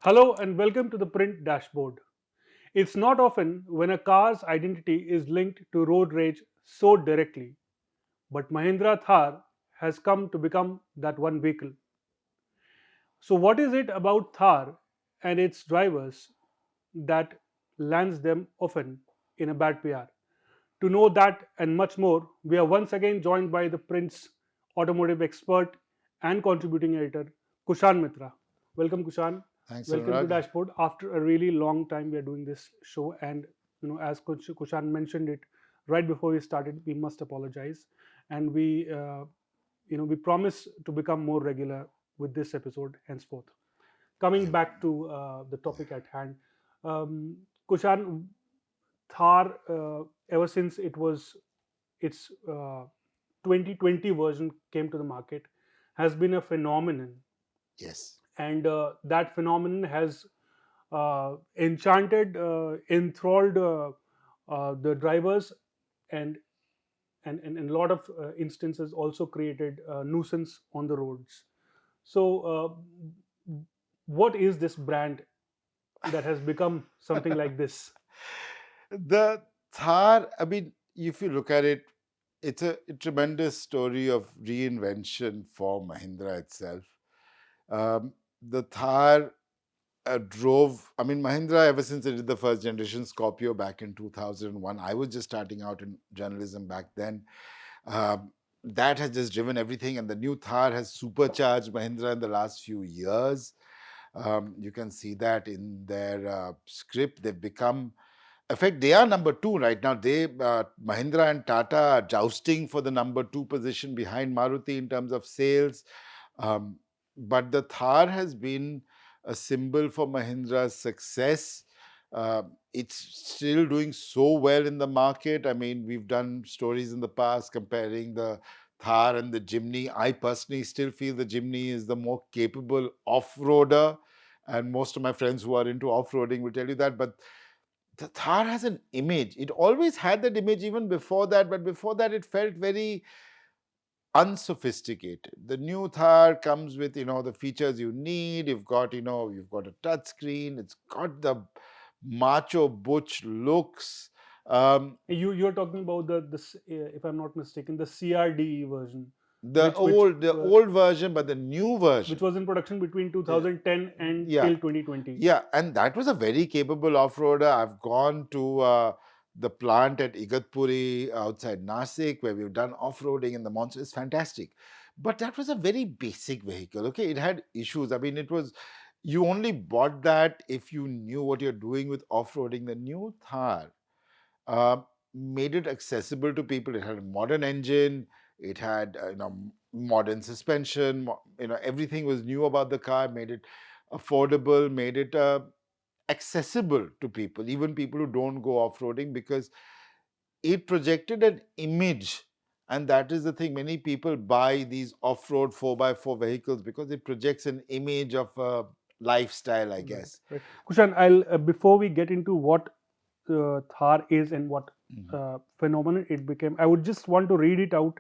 Hello and welcome to the Print Dashboard. It's not often when a car's identity is linked to road rage so directly, but Mahindra Thar has come to become that one vehicle. So, what is it about Thar and its drivers that lands them often in a bad PR? To know that and much more, we are once again joined by the Print's automotive expert and contributing editor, Kushan Mitra. Welcome, Kushan. Thanks, Welcome to Anurag. Dashboard. After a really long time, we are doing this show, and as Kushan mentioned it right before we started, we must apologize, and we promise to become more regular with this episode henceforth. Coming Yeah. back to the topic at hand, Kushan, Thar, ever since its 2020 version came to the market, has been a phenomenon, Yes. and that phenomenon has enchanted, enthralled the drivers, and and a lot of instances also created nuisance on the roads. So, what is this brand that has become something like this? The Thar, I mean, if you look at it, it's a tremendous story of reinvention for Mahindra itself. The Thar I mean, Mahindra, ever since they did the first generation Scorpio back in 2001, I was just starting out in journalism back then. That has just driven everything, and the new Thar has supercharged Mahindra in the last few years. You can see that in their script. They've become, in fact, they are number two right now. Mahindra and Tata are jousting for the number two position behind Maruti in terms of sales. Um, but the Thar has been a symbol for Mahindra's success. It's still doing so well in the market. I mean, we've done stories in the past comparing the Thar and the Jimny. I personally still feel the Jimny is the more capable off-roader, and most of my friends who are into off-roading will tell you that. But the Thar has an image. It always had that image even before that, but before that, it felt very unsophisticated. The new Thar comes with, the features you need. You've got a touch screen. It's got the macho butch looks. Um, You're talking about if I'm not mistaken, the CRDE version, the which which old, the uh, old version, but the new which version. was in production between Yeah, 2010 and yeah. till 2020. Yeah, and that was a very capable off-roader. I've gone to the plant at Igatpuri outside Nasik where we've done off-roading and the monster is fantastic. But that was a very basic vehicle. Okay, it had issues. I mean, you only bought that if you knew what you're doing with off-roading. The new Thar uh, made it accessible to people. It had a modern engine. It had modern suspension. Everything was new about the car. Made it affordable. Made it accessible to people, even people who don't go off-roading, because it projected an image. And that is the thing. Many people buy these off-road 4x4 vehicles because it projects an image of a lifestyle, I Right, guess. right. Kushan, I'll before we get into what Thar is and what Mhm. phenomenon it became, I would just want to read it out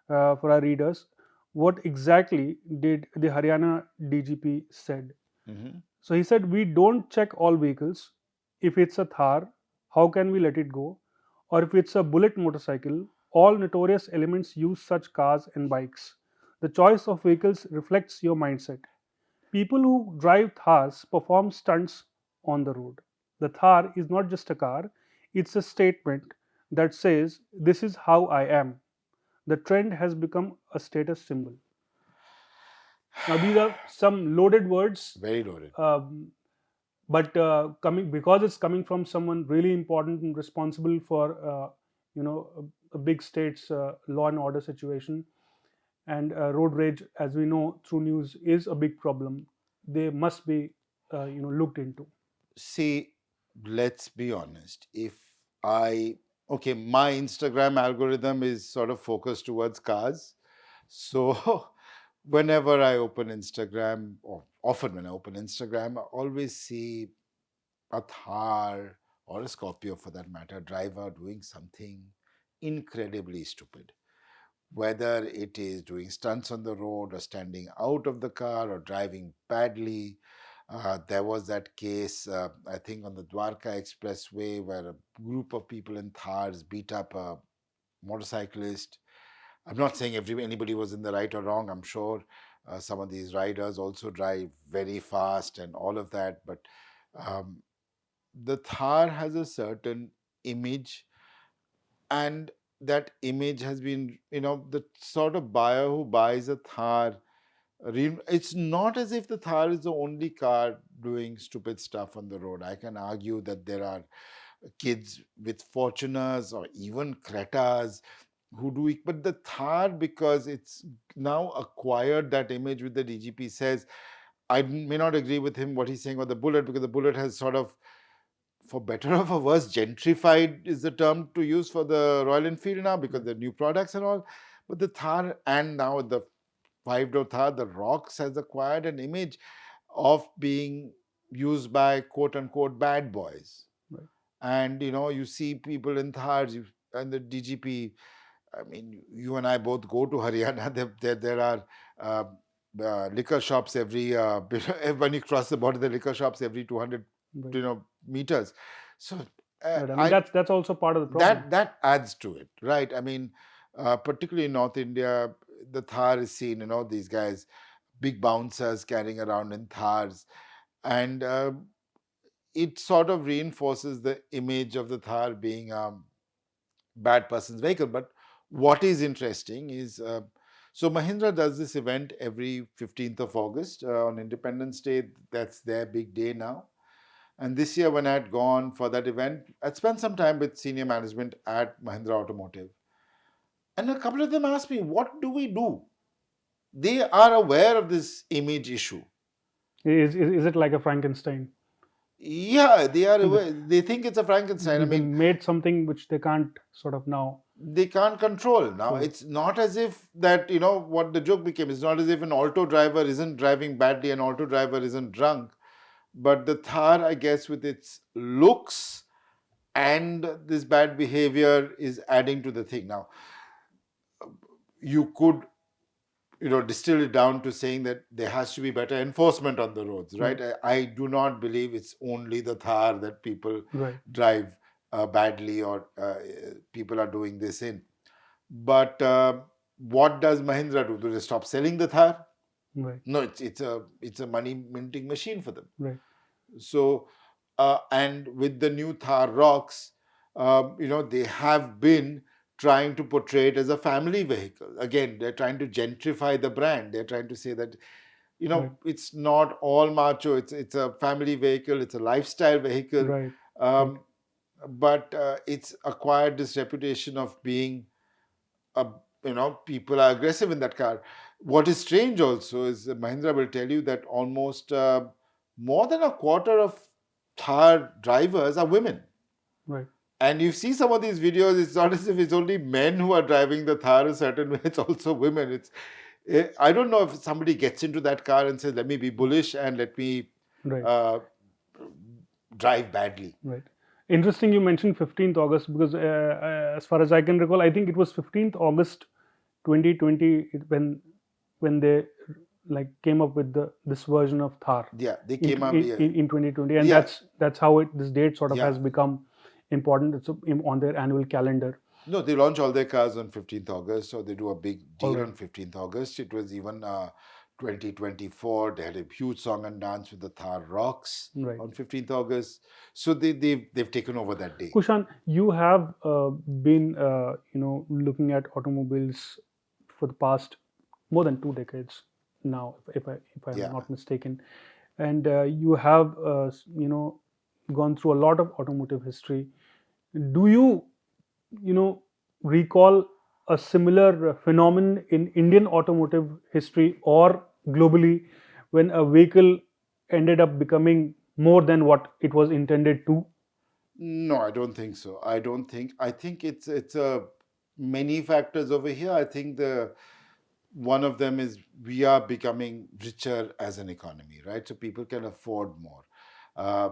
for our readers. What exactly did the Haryana DGP said? Mhm. So he said, "We don't check all vehicles. If it's a Thar, how can we let it go? Or if it's a bullet motorcycle, all notorious elements use such cars and bikes. The choice of vehicles reflects your mindset. People who drive Thars perform stunts on the road. The Thar is not just a car, it's a statement that says, 'This is how I am.' The trend has become a status symbol." Now, these are some loaded words, Very loaded. um, but coming because it's coming from someone really important and responsible for a big state's law and order situation, and road rage, as we know through news, is a big problem. They must be looked into. See, let's be honest. Okay, my Instagram algorithm is sort of focused towards cars. So whenever I open Instagram, or often when I open Instagram, I always see a Thar or a Scorpio for that matter, driver doing something incredibly stupid. Whether it is doing stunts on the road or standing out of the car or driving badly. There was that case, I think, on the Dwarka Expressway where a group of people in Thars beat up a motorcyclist. I'm not saying anybody was in the right or wrong. I'm sure some of these riders also drive very fast and all of that. But um, the Thar has a certain image, and that image has been, the sort of buyer who buys a Thar. It's not as if the Thar is the only car doing stupid stuff on the road. I can argue that there are kids with Fortuners or even Cretas who do it, but the Thar, because it's now acquired that image with the DGP says, I may not agree with him what he's saying about the Bullet, because the Bullet has sort of, for better or for worse, gentrified is the term to use for the Royal Enfield now, because Right. the new products and all. But the Thar, and now the 5-door Thar, the Rocks has acquired an image of being used by quote unquote bad boys. Right. And you see people in Thars, and the DGP. I mean, you and I both go to Haryana. There are uh, liquor shops every when you cross the border. The liquor shops every 200 Right. meters. So Right. I mean, I that's also part of the problem. that adds to it, right? I mean, particularly in North India, the Thar is seen. These guys, big bouncers carrying around in Thars, and it sort of reinforces the image of the Thar being bad person's vehicle. But what is interesting is, so Mahindra does this event every 15th of August on Independence Day. That's their big day now. And this year, when I had gone for that event, I'd spent some time with senior management at Mahindra Automotive. And a couple of them asked me, what do we do? They are aware of this image issue. Is it like a Frankenstein? Yeah, they are aware. They think it's a Frankenstein. I They mean, made something which they can't sort of now they can't control. Now, control. it's not as if that, what the joke became. It's not as if an auto driver isn't driving badly, an auto driver isn't drunk. But the Thar, I guess, with its looks and this bad behavior is adding to the thing. Now, you could, distill it down to saying that there has to be better enforcement on the roads, right? Right. I do not believe it's only the Thar that people Right. drive badly, or people are doing this in. But what does Mahindra do? Do they stop selling the Thar? Right. No, it's a money minting machine for them. Right. So, and with the new Thar Rocks, they have been trying to portray it as a family vehicle. Again, they're trying to gentrify the brand. They're trying to say that, Right. it's not all macho. It's a family vehicle. It's a lifestyle vehicle. Right. Right. Um, but it's acquired this reputation of being a, people are aggressive in that car. What is strange also is Mahindra will tell you that almost more than a quarter of Thar drivers are women. Right. And you see some of these videos, it's not as if it's only men who are driving the Thar a certain way, it's also women. I don't know if somebody gets into that car and says, let me be bullish and let me Right. uh, drive badly. Right. Interesting you mentioned 15th August because as far as I can recall, I think it was 15th August 2020 when they like came up with this version of Thar Yeah, they in came up. Yeah, in 2020, and yeah, that's how this date sort of yeah. has become important. It's on their annual calendar. No, they launch all their cars on 15th August, so they do a big All deal right. on 15th August. It was even 2024. They had a huge song and dance with the Thar Rocks Right. on 15th August. So they've taken over that day. Kushan, you have been looking at automobiles for the past more than 2 decades now, if I'm Yeah. not mistaken, and you have gone through a lot of automotive history. Do you recall a similar phenomenon in Indian automotive history or globally when a vehicle ended up becoming more than what it was intended to? No, I don't think so. I don't think. I think it's a many factors over here. I think the one of them is we are becoming richer as an economy, right? So people can afford more. Uh,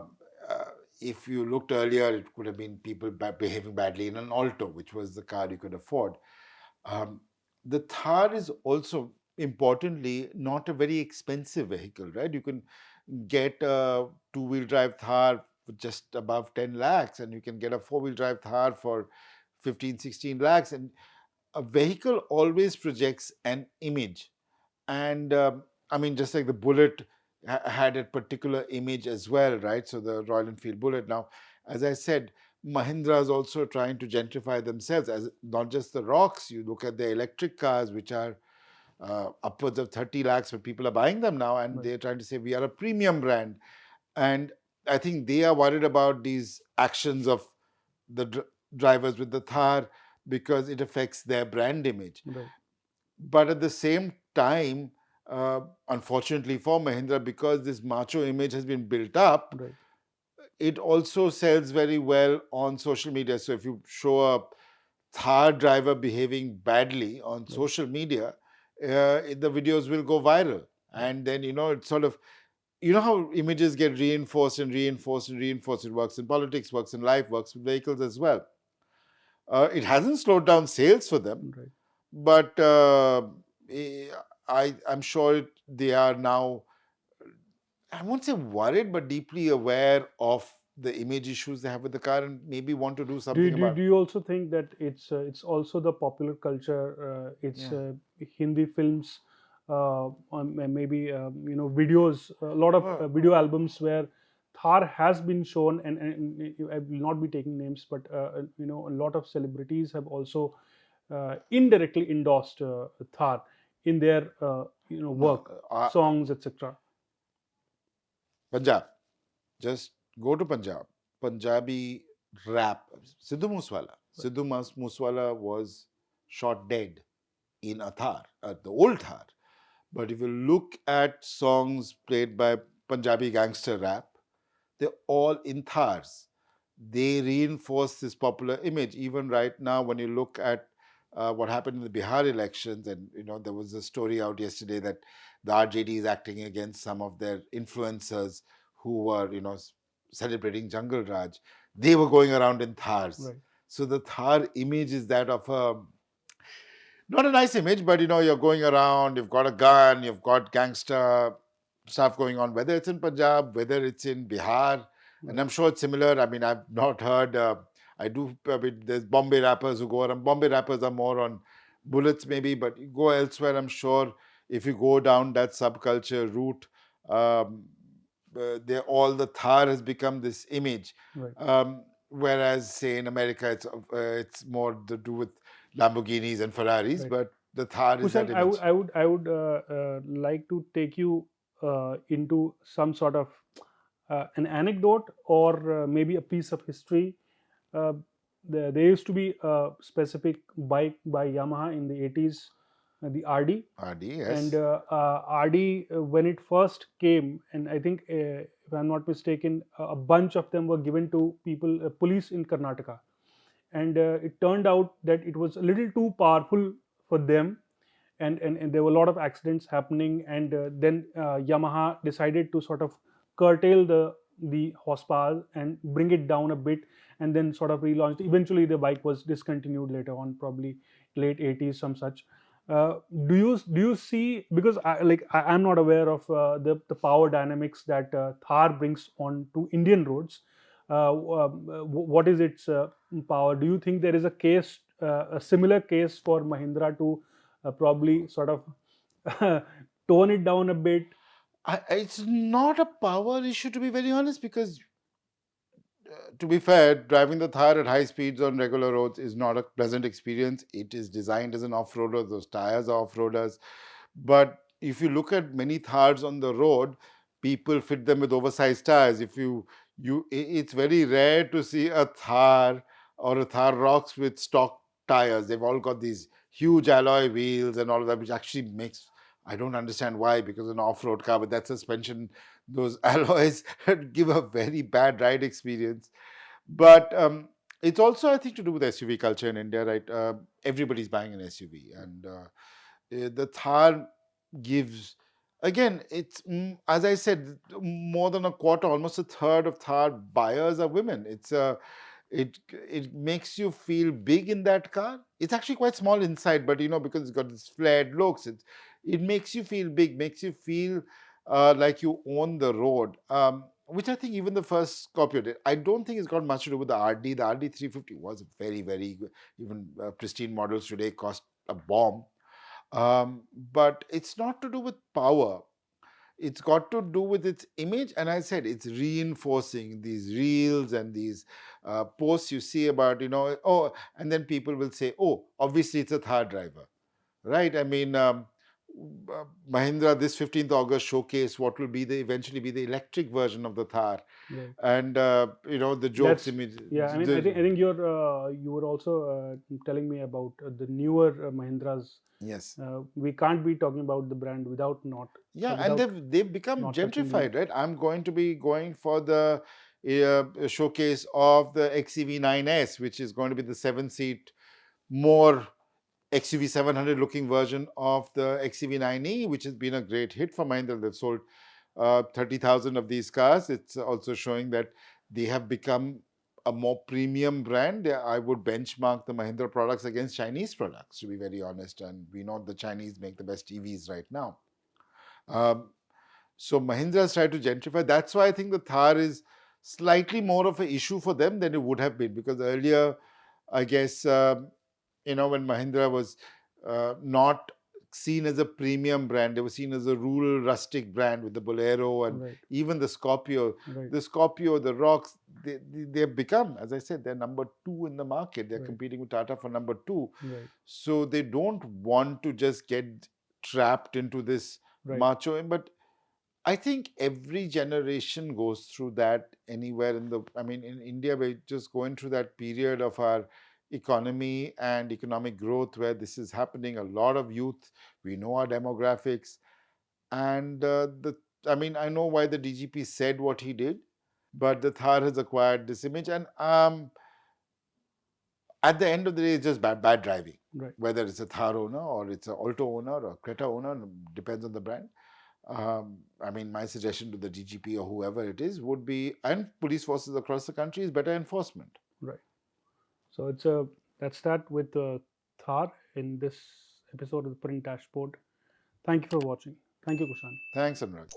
uh, if you looked earlier, it could have been people behaving badly in an Alto, which was the car you could afford. Um, the Thar is also importantly not a very expensive vehicle, right? You can get a two-wheel drive Thar for just above 10 lakhs, and you can get a four-wheel drive Thar for 15, 16 lakhs. And a vehicle always projects an image. And I mean, just like the Bullet had a particular image as well, right? So the Royal Enfield Bullet. Now, as I said, Mahindra is also trying to gentrify themselves as not just the rocks. You look at the electric cars, which are upwards of 30 lakhs, but people are buying them now, and Right. they're trying to say we are a premium brand. And I think they are worried about these actions of the drivers with the Thar because it affects their brand image. Right. But at the same time, unfortunately for Mahindra, because this macho image has been built up, Right. it also sells very well on social media. So if you show a Thar driver behaving badly on Right. social media, the videos will go viral. Right. And then, it's sort of, how images get reinforced and reinforced and reinforced. It works in politics, works in life, works with vehicles as well. It hasn't slowed down sales for them, Right. but eh, I'm sure they are now, I won't say worried, but deeply aware of the image issues they have with the car and maybe want to do something about Do you also think that it's also the popular culture? it. It's Yeah. Hindi films, maybe videos. A lot of Well, video albums where Thar has been shown, and I will not be taking names, but a lot of celebrities have also indirectly endorsed Thar in their no, work, songs, etc. Punjab. Just go to Punjab. Punjabi rap. Sidhu Moosewala. Sidhu Moosewala was shot dead in a Thar, the old Thar. But if you look at songs played by Punjabi gangster rap, they're all in Thars. They reinforce this popular image. Even right now, when you look at what happened in the Bihar elections, and there was a story out yesterday that the RJD is acting against some of their influencers who were, celebrating Jungle Raj. They were going around in Thars. Right. So the Thar image is that of a not a nice image, but you're going around, you've got a gun, you've got gangster stuff going on, whether it's in Punjab, whether it's in Bihar, and Right. I'm sure it's similar. I mean, I've not heard, I mean, there's Bombay rappers who go around. Bombay rappers are more on bullets, maybe, but you go elsewhere, I'm sure if you go down that subculture route, um, all the Thar has become this image. Right. Whereas, say, in America, it's more to do with Lamborghinis and Ferraris, Right. but the Thar is that Kushan, I would image. I would I would like to take you into some sort of an anecdote, or maybe a piece of history. Uh, there used to be a specific bike by Yamaha in the 80s, the RD. RD, And yes. RD, when it first came, and I think, if I'm not mistaken, a bunch of them were given to police in Karnataka, and it turned out that it was a little too powerful for them, and there were a lot of accidents happening, and then Yamaha decided to sort of curtail the horsepower and bring it down a bit, and then sort of relaunched. Eventually the bike was discontinued later on, probably late 80s, some such. Do you see, because I'm not aware of the power dynamics that Thar brings on to Indian roads. What is its power? Do you think there is a similar case for Mahindra to probably sort of tone it down a bit? It's not a power issue, to be very honest, because to be fair, driving the Thar at high speeds on regular roads is not a pleasant experience. It is designed as an off-roader. Those tires are off-roaders. But if you look at many Thars on the road, people fit them with oversized tires. If it's very rare to see a Thar or a Thar Rocks with stock tires. They've all got these huge alloy wheels and all of that, which actually makes, I don't understand why, because an off-road car with that suspension, those alloys give a very bad ride experience. But it's also, I think, to do with SUV culture in India, right? Everybody's buying an SUV, and the Thar gives. Again, it's as I said, more than a quarter, almost a third of Thar buyers are women. It makes you feel big in that car. It's actually quite small inside, but because it's got this flared looks, it makes you feel big, makes you feel. like you own the road, which I think even the first Scorpio did. I don't think it's got much to do with the RD. The RD 350 was very, very good. Even pristine models today cost a bomb. But it's not to do with power. It's got to do with its image. And I said it's reinforcing these reels and these posts you see about, oh, and then people will say, oh, obviously it's a Thar driver, right? I mean, Mahindra, this 15th August showcase what will be the eventually be the electric version of the Thar. Right. And, the jokes, That's image, yeah. I mean, I think you were also telling me about the newer Mahindras. yes. We can't be talking about the brand Yeah, and without they've become not touching the. gentrified, right? I'm going to be going for the showcase of the XEV9S, which is going to be the 7-seat, more XUV 700 looking version of the XEV9E, which has been a great hit for Mahindra. They've sold 30,000 of these cars. It's also showing that they have become a more premium brand. I would benchmark the Mahindra products against Chinese products, to be very honest. And we know the Chinese make the best EVs right now. Um, so Mahindra has tried to gentrify. That's why I think the Thar is slightly more of an issue for them than it would have been, because earlier, I guess, when Mahindra was not seen as a premium brand, they were seen as a rural, rustic brand with the Bolero and Right. even the Scorpio. Right. The Scorpio, the Rocks, they've become, as I said, they're number two in the market. They're Right. competing with Tata for number two. Right. So they don't want to just get trapped into this Right. macho. But I think every generation goes through that anywhere I mean, in India, we're just going through that period of our economy and economic growth where this is happening. A lot of youth, we know our demographics. And I mean, I know why the DGP said what he did, but the Thar has acquired this image. And at the end of the day, it's just bad driving. Right. Whether it's a Thar owner or it's an Alto owner or Creta owner, depends on the brand. I mean, my suggestion to the DGP or whoever it is would be, and police forces across the country, is better enforcement. Right. So that's that with Thar in this episode of the Print Dashboard. Thank you for watching. Thank you, Kushan. Thanks, Anurag.